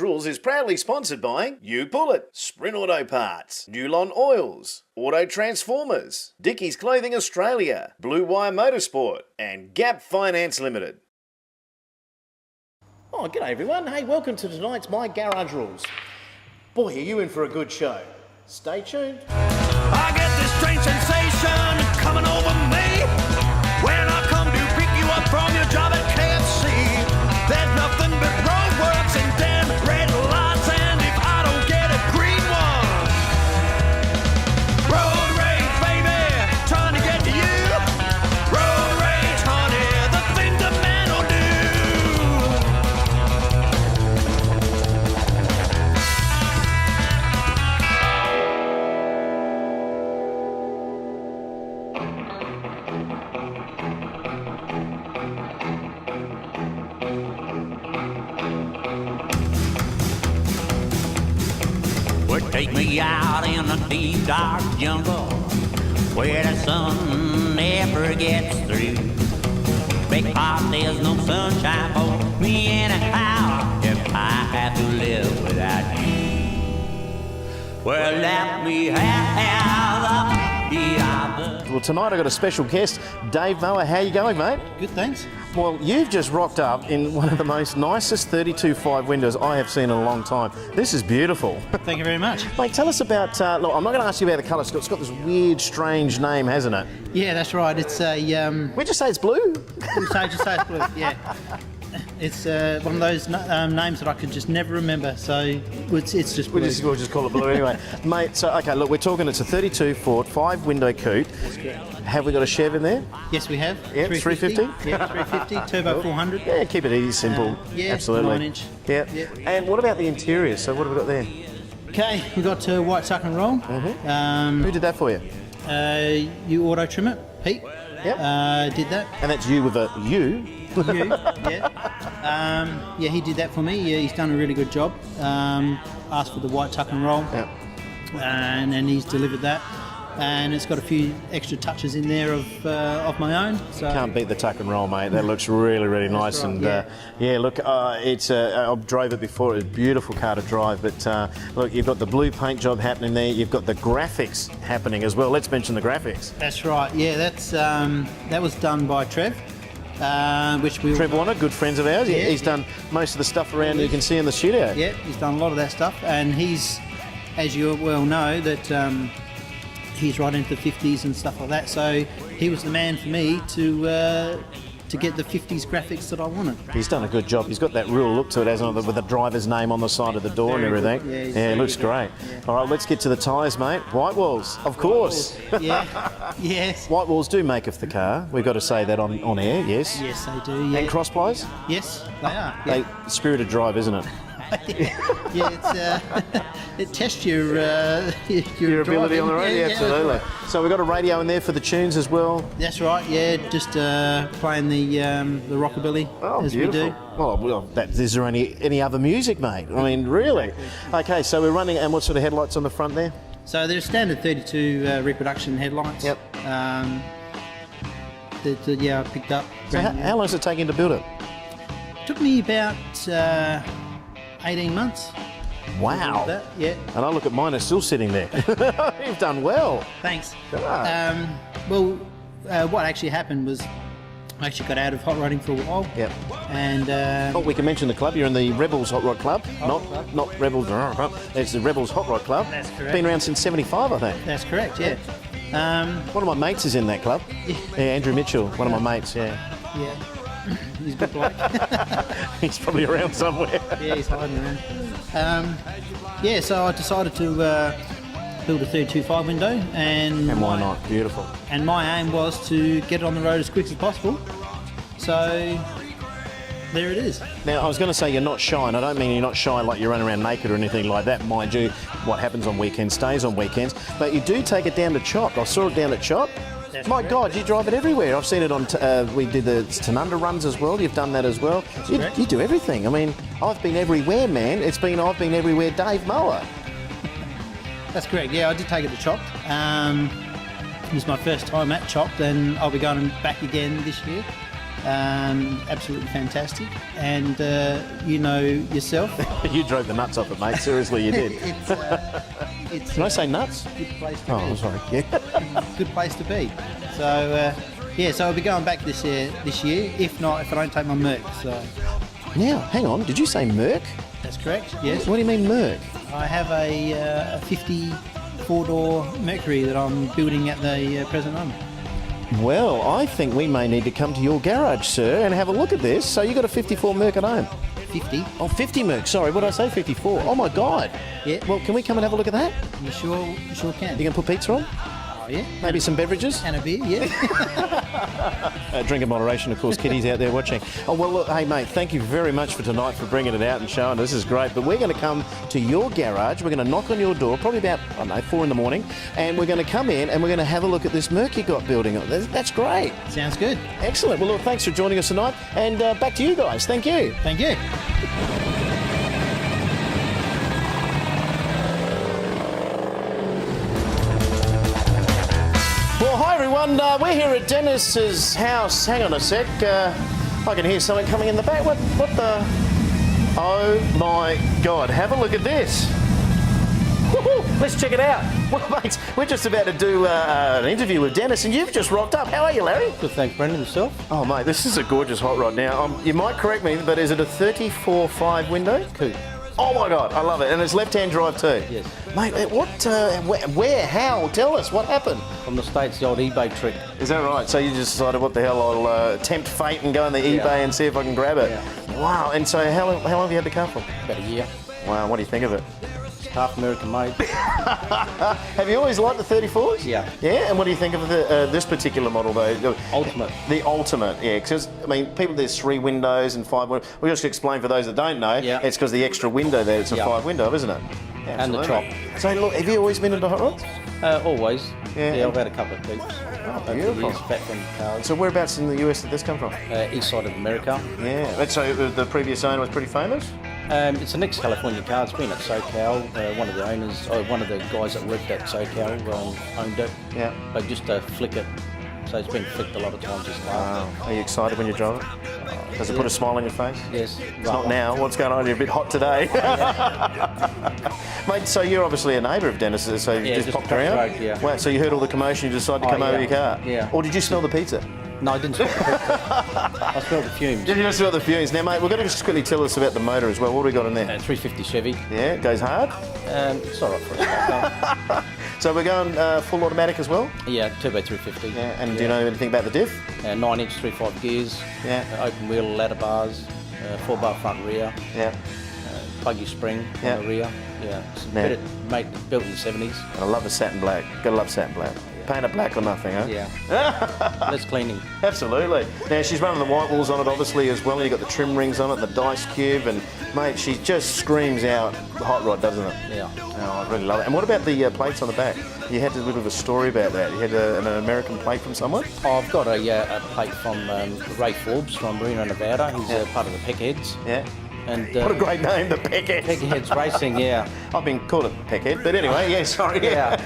Rules is proudly sponsored by You Bullet, Sprint Auto Parts, Newlon Oils, Auto Transformers, Dickies Clothing Australia, Blue Wire Motorsport, and Gap Finance Limited. Oh, g'day everyone. Hey, welcome to tonight's My Garage Rules. Boy, are you in for a good show. Stay tuned. I get this strange sensation coming over me when I come to pick you up from your job at KFC. There's nothing but roadworks and damn red lights, and if I don't get a green one, road rage, baby, trying to get to you. Road rage, honey, the things a man will do. Well, take me out in the deep dark jungle where the sun never gets through. Because there's no sunshine for me anyhow if I have to live without you. Well, let me have the other. Well, tonight I've got a special guest, Dave Mower. How you going, mate? Good, thanks. Well, you've just rocked up in one of the most nicest 32.5 windows I have seen in a long time. This is beautiful. Thank you very much. Mate, tell us about, look, I'm not going to ask you about the colour. It's got this weird, strange name, hasn't it? Yeah, that's right. It's a... We'd just say it's blue. just say it's blue, yeah. It's one of those names that I could just never remember, so it's just blue. We'll just call it blue anyway. Mate, so, okay, look, we're talking, it's a 32 Ford, 5-window coupe. That's correct. Have we got a Chev in there? Yes, we have. Yeah, 350? Yeah, 350, turbo 400. Yeah, keep it easy, simple. Yeah, absolutely. 9-inch. Yeah. Yeah. And what about the interior? So what have we got there? Okay, we got white tuck and roll. Who did that for you? You auto trim it, Pete. Yep. Did that. And that's you with a U. You, yeah. Yeah, he did that for me. Yeah, he's done a really good job. Asked for the white tuck and roll. Yep. And he's delivered that. And it's got a few extra touches in there of my own. So Can't beat the tuck and roll, mate. That looks really, really nice. right, And yeah. look, it's I drove it before. It's a beautiful car to drive. But look, you've got the blue paint job happening there. You've got the graphics happening as well. Let's mention the graphics. that's right. Yeah, that was done by Trev. Trev Warner, good friends of ours. Yeah, He's done most of the stuff around you can see in the studio. Yeah, he's done a lot of that stuff, and he's, as you well know, that he's right into the 50s and stuff like that. So he was the man for me to get the 50s graphics that I wanted. He's done a good job. He's got that real look to it, hasn't it, with the driver's name on the side of the door Very and everything. good. Yeah, it looks great. Yeah. All right, let's get to the tyres, mate. White walls, of course. Yeah, yes. White walls do make of the car. We've got to say that on air, yes. Yes, they do, yeah. And cross plies? Yes, they are. Yeah, Spirited drive, isn't it? yeah, it tests your ability on the road, yeah, absolutely. So we've got a radio in there for the tunes as well. That's right, yeah, just playing the rockabilly as beautiful. we do. Oh, well, is there any other music, mate? I mean, really? Okay, so we're running, and what sort of headlights on the front there? So there's standard 32 reproduction headlights. Yep. I picked up. So how long is it taking to build it? Took me about 18 months. Wow. That, yeah. And I look at mine, it's still sitting there. You've done well. Thanks. Ah. What actually happened was I actually got out of hot rodding for a while. Yep. And we can mention the club. You're in the Rebels Hot Rod Club. Not Rebels. It's the Rebels Hot Rod Club. That's correct. Been around since 75, I think. That's correct, yeah. One of my mates is in that club. Yeah, Andrew Mitchell, one of my mates, yeah. Yeah. He's a good bloke. He's probably around somewhere. Yeah, he's hiding around. So I decided to build a 32.5 window, and why not? Beautiful. And my aim was to get it on the road as quick as possible. So there it is. Now, I was going to say you're not shy, and I don't mean you're not shy like you run around naked or anything like that. Mind you, what happens on weekends stays on weekends. But you do take it down to Chop. I saw it down at Chop. That's My correct. God, you drive it everywhere. I've seen it on, we did the Tanunda runs as well. You've done that as well. You do everything. I mean, I've been everywhere, man. I've been everywhere, Dave Mower. That's correct, yeah, I did take it to Chopped. It was my first time at Chopped, and I'll be going back again this year. Absolutely fantastic. And you know yourself. You drove the nuts off it, mate. Seriously, you did. It's Can I say nuts? a good place to Oh, be. I'm sorry. Yeah. Good place to be. So so I'll be going back this year. If not, if I don't take my Merc. So Now, hang on. Did you say Merc? that's correct. Yes. What do you mean Merc? I have a 54-door Mercury that I'm building at the present moment. Well, I think we may need to come to your garage, sir, and have a look at this. So you got a 54 Merc at home? 50. Oh, 50 Merc. Sorry, what did I say? 54. Oh my God. Yeah. Well, can we come and have a look at that? You sure can. You can put pizza on? Oh yeah. Maybe some beverages? And a beer. Yeah. Drink in moderation, of course. Kiddies out there watching. Oh, well, look, hey, mate, thank you very much for tonight for bringing it out and showing us. This is great. But we're going to come to your garage. We're going to knock on your door, probably about, 4 in the morning. And we're going to come in and we're going to have a look at this Merc you got building. That's great. Sounds good. Excellent. Well, look, thanks for joining us tonight. And back to you guys. Thank you. Thank you. Well, hi everyone. We're here at Dennis's house. Hang on a sec. I can hear something coming in the back. What the? Oh my God! Have a look at this. Woohoo! Let's check it out. Well, mate, we're just about to do an interview with Dennis, and you've just rocked up. How are you, Larry? Good, thanks, Brendan. Yourself? Oh, mate, this is a gorgeous hot rod. Now, you might correct me, but is it a 34.5 window? Coupe. Oh my God, I love it, and it's left-hand drive too. Yes. Mate, where, how? Tell us what happened. From the States, the old eBay trick. Is that right? So you just decided, what the hell, I'll tempt fate and go on the eBay and see if I can grab it. Yeah. Wow, and so how long have you had the car for? About a year. Wow, what do you think of it? It's half American made. Have you always liked the 34s? Yeah. Yeah, and what do you think of this particular model though? Ultimate. The Ultimate, yeah, because, I mean, there's 3 windows and 5 windows. We'll just explain for those that don't know, Yeah. it's because the extra window there, it's a Yeah. 5 window, isn't it? And the top. So look, have you always been into hot rods? Always. Yeah. Yeah, I've had a couple of Coupes. Over the beautiful. years, background cars. So whereabouts in the US did this come from? East side of America. Yeah, and so the previous owner was pretty famous? It's an ex-California car. It's been at SoCal. One of the owners, or one of the guys that worked at SoCal owned it. Yeah. They just flick it. So it's been flicked a lot of times, this car. Wow. Are you excited when you drive it? Does it put a smile on your face? Yes. It's not now. What's going on? You're a bit hot today. Mate, so you're obviously a neighbour of Dennis's, so you Yeah, just just popped across the around? road, yeah. Wow, so you heard all the commotion, you decided to Oh, come over yeah. your car? Yeah. Or did you smell the pizza? No, I didn't smell the pizza. I smelled the fumes. Did you just smell the fumes? Now, mate, we're going to just quickly tell us about the motor as well. What do we got in there? 350 Chevy. Yeah, it goes hard. It's all right for a start car. So we're going full automatic as well? Yeah, turbo 350. Yeah, and do you know anything about the diff? 9-inch 3.5 gears. Yeah. Open wheel, ladder bars, 4-bar front rear, Yeah. buggy spring Yeah. on the rear. Yeah, it's Yeah. built in the 70s. I love the satin black. Gotta love satin black. Paint it black or nothing, huh? Yeah. Less cleaning. Absolutely. Now, she's running the white walls on it, obviously, as well. You've got the trim rings on it, the dice cube, and, mate, she just screams out hot rod, doesn't it? Yeah. Oh, I really love it. And what about the plates on the back? You had a little bit of a story about that. You had an American plate from someone? Oh, I've got a plate from Ray Forbes from Reno, Nevada. He's part of the Peckeheads. Yeah. And What a great name, the Peckeheads. Peckeheads Racing, yeah. I've been called a Peckhead, but anyway, yeah, sorry. Yeah.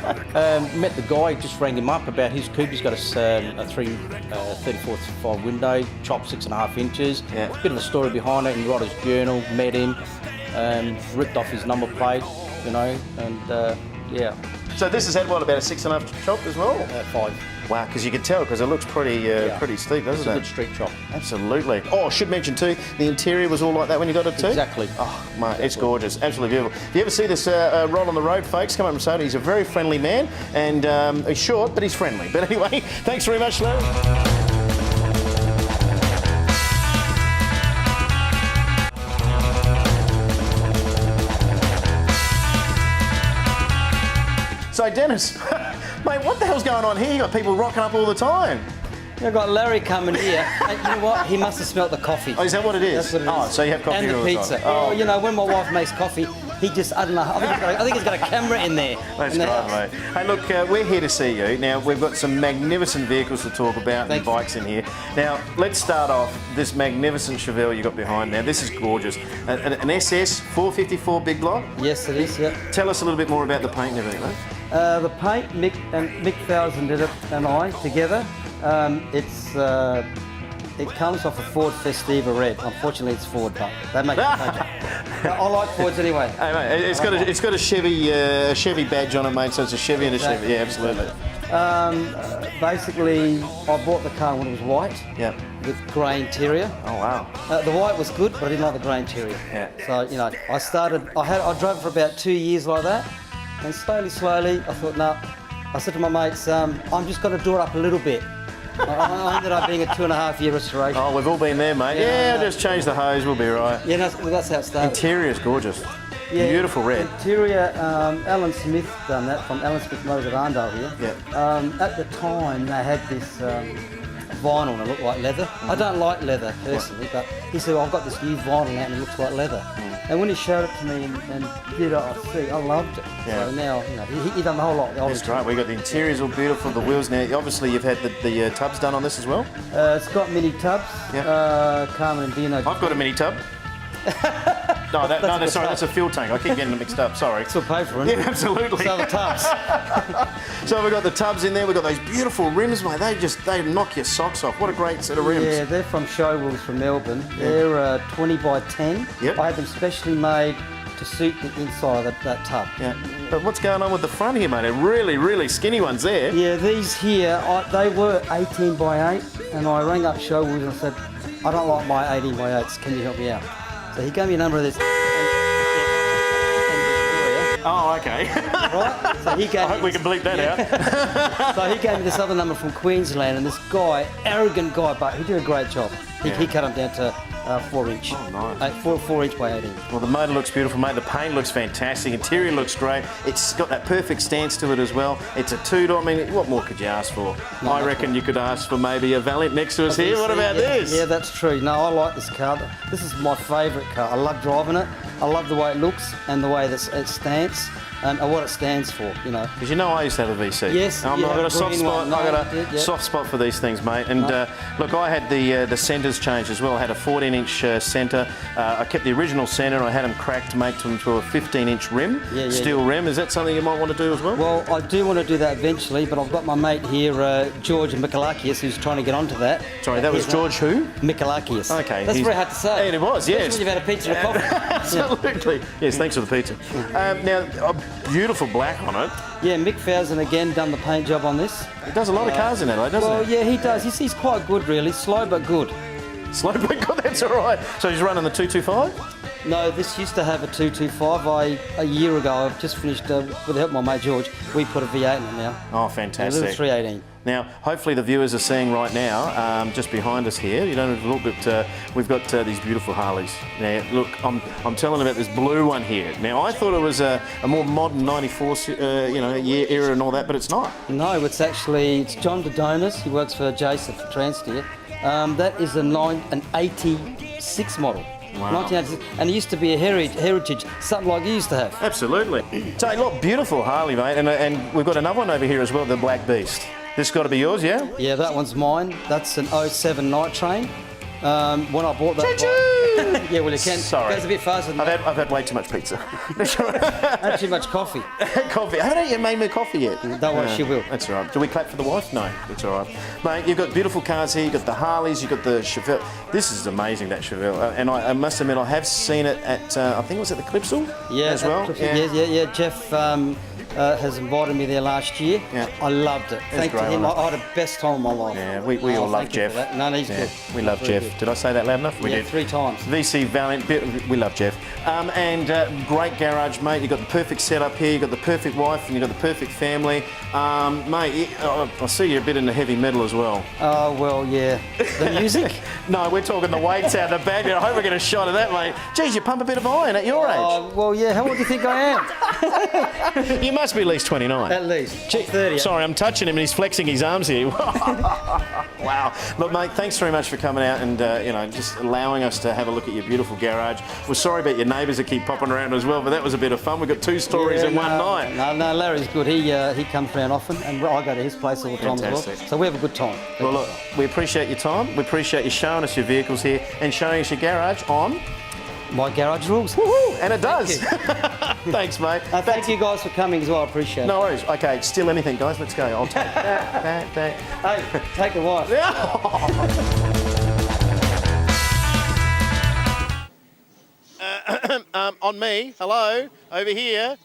Met the guy, just rang him up about his coupe. He's got a 34.5 window, chopped 6.5 inches. Yeah. Bit of a story behind it, and wrote his journal, met him, ripped off his number plate, and yeah. So this has had, what, about a 6.5 chop as well? 5. Wow, because you can tell, because it looks pretty pretty steep, It's doesn't a it? good street chop. Absolutely. Oh, I should mention too, the interior was all like that when you got it too? Exactly. Oh, mate, it's gorgeous. Absolutely beautiful. If you ever see this roll on the road, folks, come up and say it. He's a very friendly man, and he's short, but he's friendly. But anyway, thanks very much, Larry. So, Dennis, mate, what the hell's going on here? You got people rocking up all the time. I've got Larry coming here. You know what? He must have smelt the coffee. Oh, is that what it is? That's what it is. Oh, so you have coffee and here the all the pizza. time. Oh. Oh, you know, when my wife makes coffee, he just, I don't know, I think he's got a camera in there. That's in the right, house. mate. Hey, look, we're here to see you. Now, we've got some magnificent vehicles to talk about and Thank you. bikes in here. Now, let's start off this magnificent Chevelle you got behind now. This is gorgeous. An SS 454 big block. Yes, it is, yeah. Tell us a little bit more about the paint and everything, mate. The paint, Mick Thousand did it and I together. It's It comes off a Ford Festiva Red. Unfortunately, it's Ford, but they make it. I like Fords anyway. Hey, mate, it's got a Chevy badge on it, mate. So it's a Chevy and a Chevy. Yeah, absolutely. Basically, I bought the car when it was white. Yeah. With grey interior. Oh wow. The white was good, but I didn't like the grey interior. Yeah. So I drove for about 2 years like that, and slowly, I thought, no. I said to my mates, I'm just going to do it up a little bit. I ended up being a 2.5 year restoration. Oh, we've all been there, mate. Yeah, just change the hose, we'll be right. Yeah, that's how it started. Interior's gorgeous. Yeah, Beautiful red. Interior, Alan Smith done that from Alan Smith Motors at Arndale here. Yeah. At the time, they had this vinyl and it looked like leather. I don't like leather personally, but he said, I've got this new vinyl out and it looks like leather. And when he showed it to me and did it, I loved it. Yeah. So now, he done the whole lot. That's great. We got the interiors all beautiful, the wheels now. Obviously, you've had the tubs done on this as well. It's got mini tubs. Yeah. Carmen and Dino. I've got a mini tub. Sorry, that's a fuel tank. I keep getting them mixed up. Sorry. Still pay for it. Yeah, absolutely. So the tubs. So we've got the tubs in there. We've got those beautiful rims, mate. They knock your socks off. What a great set of rims. Yeah, they're from Show Wheels from Melbourne. They're 20 by 10. Yep. I had them specially made to suit the inside of that tub. Yeah. But what's going on with the front here, mate? They're really, really skinny ones there. Yeah, these here, they were 18 by 8, and I rang up Show Wheels and said, I don't like my 18 by 8s. Can you help me out? So he gave me a number of this. Oh, okay. Right? So he gave I hope we can bleep that out. So he gave me this other number from Queensland, and this guy, arrogant guy, but he did a great job. He cut them down to 4 inch. Oh, nice. 4 inch by 8 inch. Well, the motor looks beautiful, mate. The paint looks fantastic. Interior looks great. It's got that perfect stance to it as well. It's a two-door. I mean, what more could you ask for? No, I reckon you could ask for maybe a Valiant next to us here. What about this? Yeah, that's true. No, I like this car. This is my favourite car. I love driving it. I love the way it looks and the way that it stands. And what it stands for, Because I used to have a VC. Yes, I've got a soft spot. I've got a soft spot for these things, mate. And look, I had the centres changed as well. I had a 14-inch centre. I kept the original centre. I had them cracked to make them to a 15-inch rim, steel rim. Is that something you might want to do as well? Well, I do want to do that eventually, but I've got my mate here, George Mikalakis, who's trying to get onto that. Sorry, that was George who? Mikalakis. Okay. That's very hard to say. Yeah, it was, yes. Especially when you've had a pizza and a coffee. Absolutely. Yes, thanks for the pizza. Now, beautiful black on it. Yeah, Mick Fowson again done the paint job on this. He does a lot of cars in Adelaide, doesn't he? Well, yeah, he does. He's quite good, really. Slow but good. Slow but good, that's all right. So he's running the 225? No, this used to have a 225. A year ago, I've just finished, with the help of my mate George, we put a V8 in it now. Oh, fantastic. A little 318. Now, hopefully the viewers are seeing right now, just behind us here, you don't have to look, but we've got these beautiful Harleys. Now, look, I'm telling about this blue one here. Now, I thought it was a more modern 94, year era and all that, but it's not. No, it's John Dodonis. He works for Jason for Transsteer. That is an 86 model. Wow. 1986, and it used to be a heritage, something like you used to have. Absolutely. So, look, beautiful Harley, mate, and we've got another one over here as well, the Black Beast. This got to be yours, yeah? Yeah, that one's mine. That's an 07 Night Train. When I bought that bike, yeah, well, you can. Sorry. It goes a bit faster than I've had way too much pizza. Had too much coffee. Coffee. Haven't you made me coffee yet? Don't worry, she will. That's all right. Do we clap for the wife? No, it's all right. Mate, you've got beautiful cars here. You've got the Harleys, you've got the Chevelle. This is amazing, that Chevelle. And I must admit, I have seen it at, I think it was at the Clipsal as well. Yeah. Jeff has invited me there last year. Yeah. I loved it. Thanks to him, I had the best time of my life. Yeah, we all love Jeff. No, he's good. We love Very Jeff. good. Did I say that loud enough? We did. 3 times. VC Valiant, we love Jeff. And great garage, mate. You've got the perfect setup here, you've got the perfect wife, and you've got the perfect family. Mate, I see you're a bit into heavy metal as well. Oh, well, yeah. The music? No, we're talking the weights out the back. I hope we get a shot of that, mate. Geez, you pump a bit of iron at your age. Well, yeah. How old do you think I am? You must be at least 29. At least. 30. Sorry, I'm touching him and he's flexing his arms here. Wow. Look, mate, thanks very much for coming out and, just allowing us to have a look at your beautiful garage. We're sorry about your neighbours that keep popping around as well, but that was a bit of fun. We've got 2 stories in one night. No, Larry's good. He comes around often, and I go to his place all the time as well. So we have a good time. Well, look, we appreciate your time. We appreciate you showing us your vehicles here and showing us your garage on My Garage Rules. Woohoo! And it does. Thanks, mate. Thank you guys for coming as well. I appreciate it. No worries. Okay, steal anything, guys. Let's go. I'll take that. Hey, take the wife. on me. Hello, over here.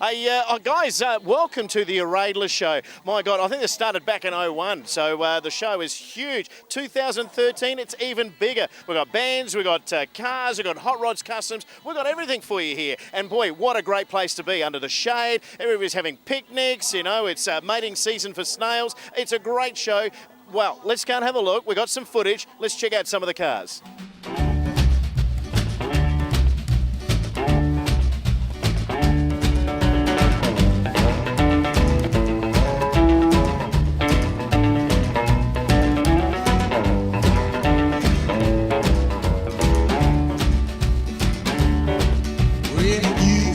Hey, guys, welcome to the Uraidla show. My God, I think this started back in '01, so the show is huge. 2013, it's even bigger. We've got bands, we've got cars, we've got hot rods, customs. We've got everything for you here. And boy, what a great place to be, under the shade. Everybody's having picnics, you know, it's mating season for snails. It's a great show. Well, let's go and have a look. We've got some footage. Let's check out some of the cars.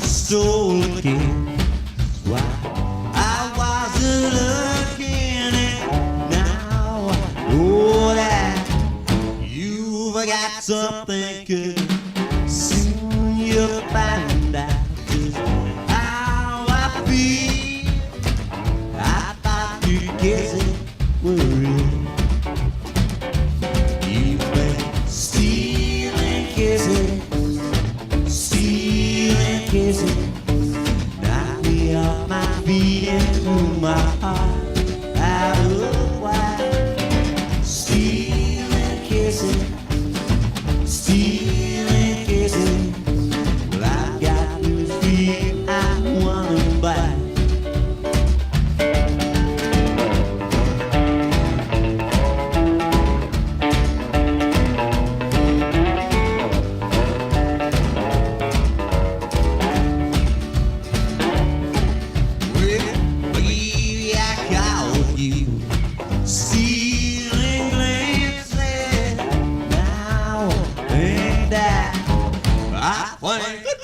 Stole again. Why I wasn't looking, and now I know that you've got something good. Soon you'll find out just how I feel. I thought you'd guess it were real. You've been stealing kisses. Kissing, knock me off my feet and through my heart. Out of why? Stealing, kissing, stealing, kissing. Well, I got this feeling I wanna bite.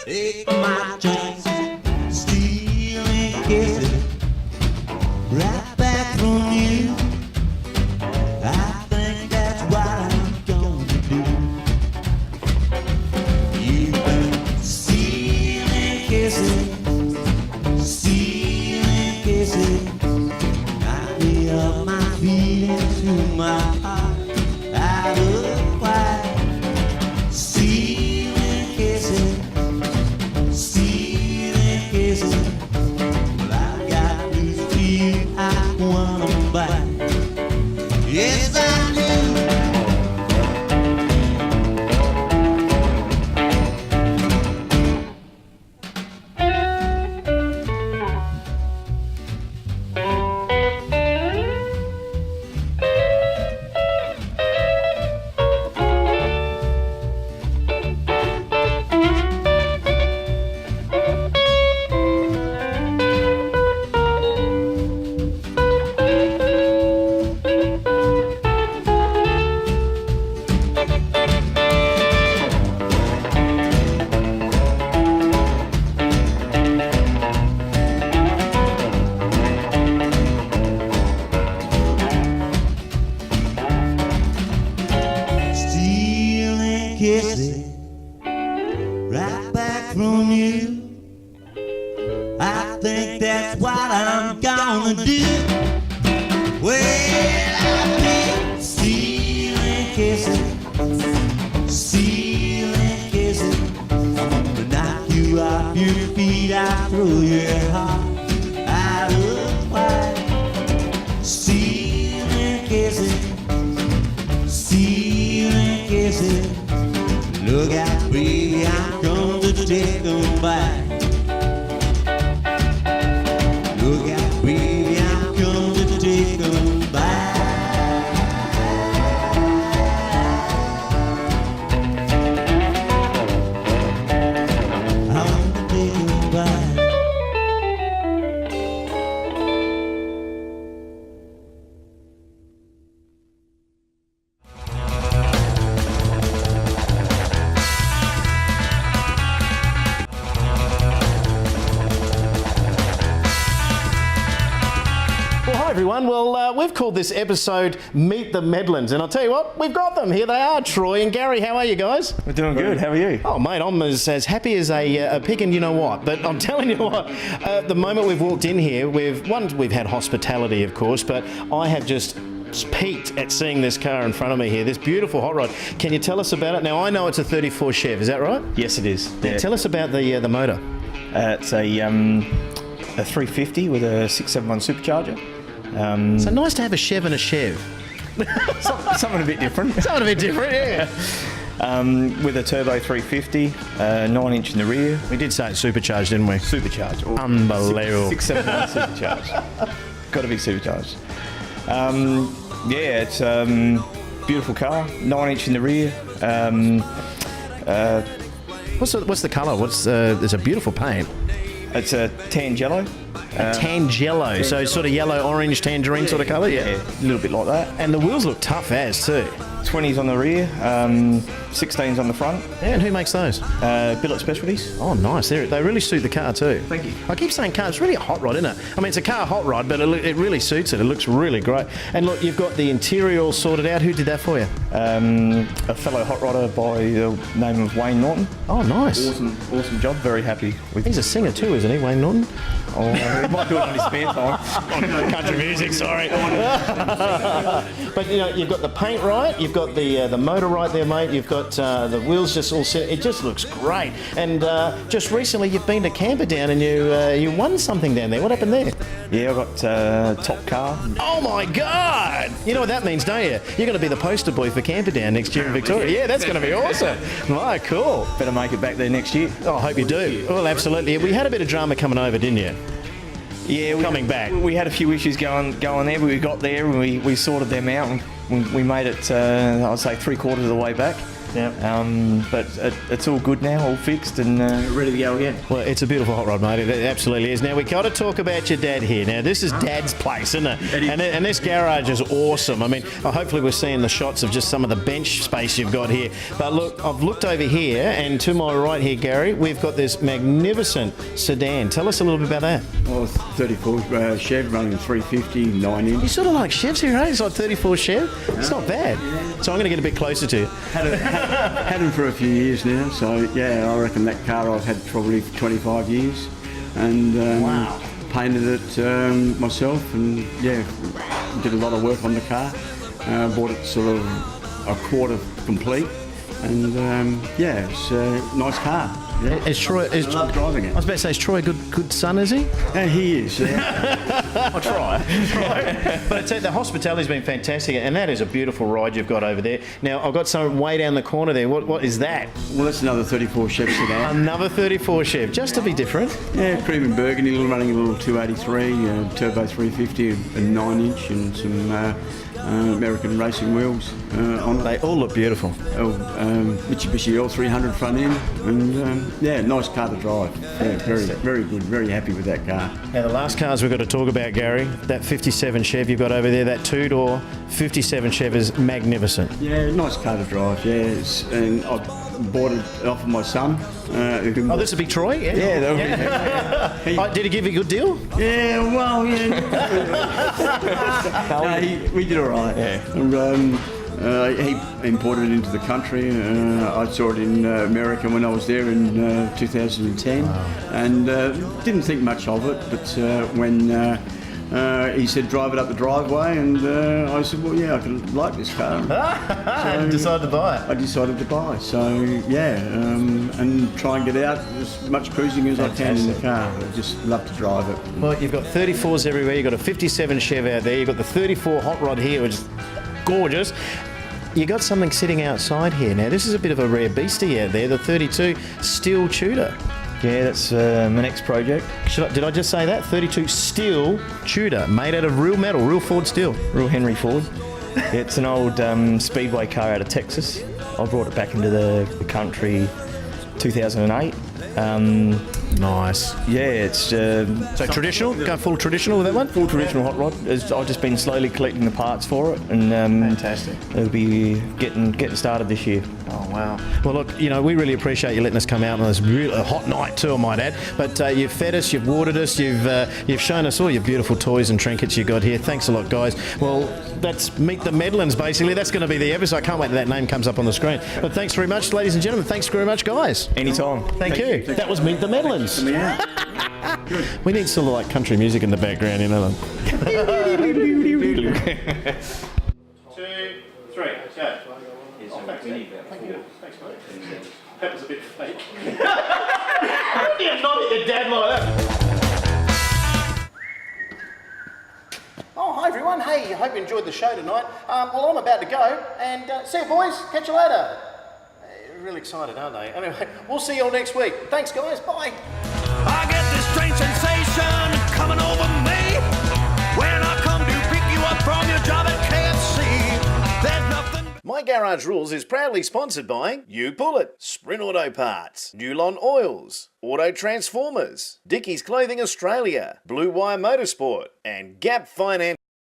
Take my chance, stealing kisses right back from you. I think that's what I'm gonna do. You've been stealing kisses, stealing kisses. Knock me off my feet into my heart. Out of why? Stealing kisses. Well, I got this feeling I wanna bite. Yes, I do. Kisses right back from you. I think that's what I'm gonna do. Well, I've been stealing kisses, stealing kisses. I'm gonna knock you off your feet, I throw your heart out of wide. Stealing kisses, stealing kisses. Look out, baby, I'm gonna take them back. Look out, baby, I'm gonna take them back. I'm gonna take them back. Everyone, well, we've called this episode Meet the Medlens, and I'll tell you what, we've got them. Here they are, Troy and Gary. How are you guys? We're doing good. How are you? Oh, mate, I'm as happy as a pig, and you know what? But I'm telling you what, the moment we've walked in here, we've had hospitality, of course, but I have just peaked at seeing this car in front of me here, this beautiful hot rod. Can you tell us about it? Now, I know it's a 34 Chev, is that right? Yes, it is. Now, tell us about the motor. It's a 350 with a 671 supercharger. So nice to have a Chev and a Chev. Something a bit different. Something a bit different, yeah. With a turbo 350, 9-inch in the rear. We did say it's supercharged, didn't we? Supercharged. Unbelievable. 671 supercharged. Got to be supercharged. It's beautiful car. 9-inch in the rear. What's the colour? It's a beautiful paint. It's a tan jello. Tan-jello, so sort of yellow, orange, tangerine sort of colour, yeah. A little bit like that. And the wheels look tough as too. 20s on the rear, 16s on the front. Yeah, and who makes those? Billet Specialties. Oh, nice. They really suit the car too. Thank you. I keep saying car, it's really a hot rod, isn't it? I mean, it's a car hot rod, but it really suits it. It looks really great. And look, you've got the interior all sorted out. Who did that for you? A fellow hot rodder by the name of Wayne Norton. Oh, nice. Awesome job. Very happy with. He's a singer too, isn't he, Wayne Norton? Oh, he might do it on his spare time. Country music, sorry. But you know, you've got the paint right, you've got the motor right there, mate. You've got the wheels just all set. It just looks great. And just recently, you've been to Camperdown and you won something down there. What happened there? Yeah, I got top car. Oh my God! You know what that means, don't you? You're going to be the poster boy for Camperdown next year in Victoria. Yeah, that's going to be awesome. Right, cool. Better make it back there next year. Oh, I hope you do. Well, absolutely. We had a bit of drama coming over, didn't you? Yeah, coming back. We had a few issues going there, but we got there and we sorted them out. And we made it, I'd say, 3/4 of the way back. Yeah. But it's all good now, all fixed and ready to go again. Well, it's a beautiful hot rod, mate. It absolutely is. Now, we got to talk about your dad here. Now, this is Dad's place, isn't it? And this garage is awesome. I mean, hopefully we're seeing the shots of just some of the bench space you've got here. But look, I've looked over here, and to my right here, Gary, we've got this magnificent sedan. Tell us a little bit about that. Well, 34 Chev running 350, 9-inch. You sort of like Chevs here, eh? It's like 34 Chev. It's not bad. So I'm going to get a bit closer to you. Had him for a few years now, so yeah, I reckon that car I've had probably for 25 years, and wow. Painted it myself, and yeah, did a lot of work on the car. Bought it sort of a quarter complete, and yeah, it's a nice car. Yeah. Is Troy? I love driving it. I was about to say, is Troy a good son? Is he? He is. Yeah. I try. But I tell you, the hospitality's been fantastic, and that is a beautiful ride you've got over there. Now, I've got something way down the corner there. What is that? Well, that's another 34 Chev sedan. Another 34 Chev, just to be different. Yeah, cream and burgundy, running a little 283, turbo 350, a 9-inch, and some American racing wheels on it. They all look beautiful. Mitsubishi L300 front end, and yeah, nice car to drive. Yeah, very good, very happy with that car. Now, the last cars we've got to talk about, Gary, that 57 Chev you've got over there, that two-door 57 Chev is magnificent. Yeah, nice car to drive, yeah. And I bought it off of my son. Oh, this would be Troy? Yeah. Did he give you a good deal? Yeah, well, yeah. We did all right. Yeah. And, he imported it into the country. I saw it in America when I was there in 2010, and didn't think much of it. But when he said drive it up the driveway, and I said, well, yeah, I can like this car. And decided to buy it. I decided to buy. So yeah, and try and get out as much cruising as I can in the car. I just love to drive it. Well, you've got 34s everywhere. You've got a 57 Chev out there. You've got the 34 hot rod here, which is gorgeous. You got something sitting outside here. Now, this is a bit of a rare beastie out there, the 32 steel Tudor. Yeah, that's my next project. Did I just say that? 32 steel Tudor, made out of real metal, real Ford steel. Real Henry Ford. It's an old speedway car out of Texas. I brought it back into the country 2008. Nice. Yeah, it's... so traditional? Go full traditional with that one? Full traditional hot rod. I've just been slowly collecting the parts for it, and fantastic. It'll be getting started this year. Oh, wow. Well, look, you know, we really appreciate you letting us come out on this really hot night too, I might add. But you've fed us, you've watered us, you've shown us all your beautiful toys and trinkets you got here. Thanks a lot, guys. Well, that's Meet the Medlens, basically. That's going to be the episode. I can't wait till that name comes up on the screen. But thanks very much, ladies and gentlemen. Thanks very much, guys. Anytime. Thank you. That was Meet the Medlens. We need sort of like country music in the background, you know. Thank you. Thanks, mate. That was a bit fake. You're not at your dad like that. Oh, hi everyone. Hey, I hope you enjoyed the show tonight. Well, I'm about to go, and see you boys. Catch you later. Really excited, aren't they? Anyway, we'll see you all next week. Thanks, guys. Bye. I get this strange sensation coming over me when I come to pick you up from your job at KFC. There's nothing. My Garage Rules is proudly sponsored by You Pull It, Sprint Auto Parts, Newlon Oils, Auto Transformers, Dickies Clothing Australia, Blue Wire Motorsport, and Gap Finance.